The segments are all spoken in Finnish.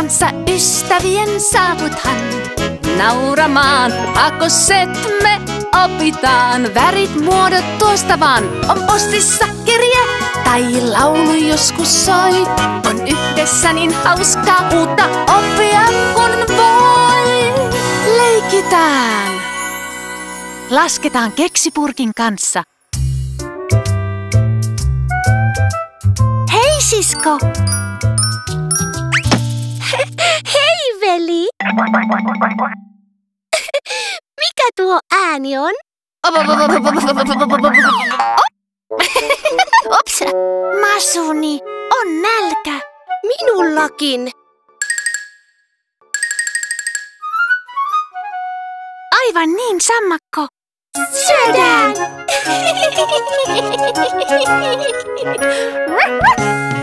kanssa ystävien saavuthan. Nauramaan pakoset me opitaan. Värit, muodot tuosta vaan. On postissa kirje tai laulu joskus soi. On yhdessä niin hauskaa uutta oppia kun voi. Leikitään! Lasketaan keksipurkin kanssa. Hei sisko! Hei veli! Mikä tuo ääni on? Ops! Masuni, on nälkä. Minullakin. Aivan niin, sammakko. Syödään!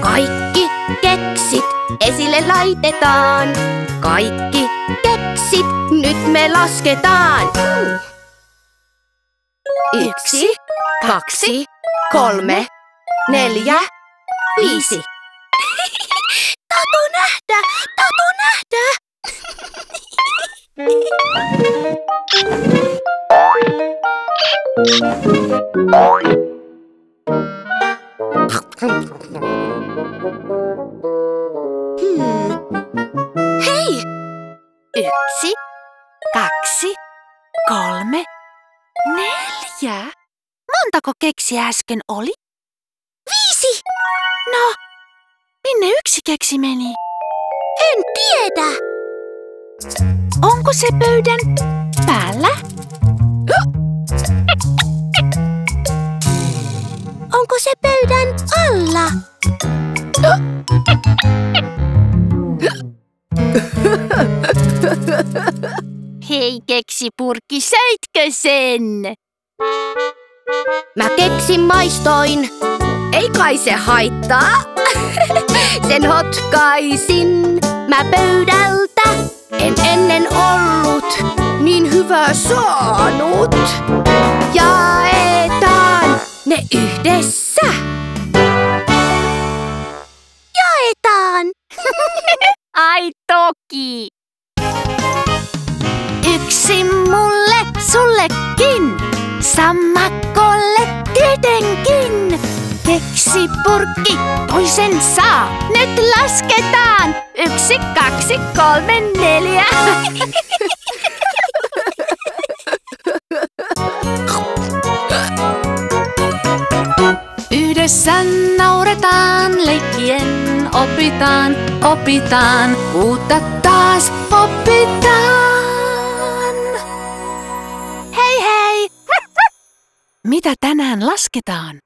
Kaikki keksit esille laitetaan. Kaikki keksit nyt me lasketaan. 1, 2, 3, 4, 5. Tatu nähdä! Tatu nähdä! Hei! 1, 2, 3, 4. Montako keksiä äsken oli? 5! No, minne yksi keksi meni? En tiedä! Onko se pöydän päällä? Onko se pöydän alla? Hei keksipurkki, söitkö sen? Mä keksin maistoin. Ei kai se haittaa. Sen hotkaisin mä pöydältä. En ennen ollut niin hyvää saanut. Jaetaan ne yhdessä. Jaetaan. Ai toki. 1 mulle, sullekin. Sammakolle tietenkin. Keksipurkki toisen saa. Nyt lasketaan. 1, 2, 3, 4. Yhdessä nauretaan, leikkien opitaan, opitaan, uutta taas opitaan. Hei hei! Mitä tänään lasketaan?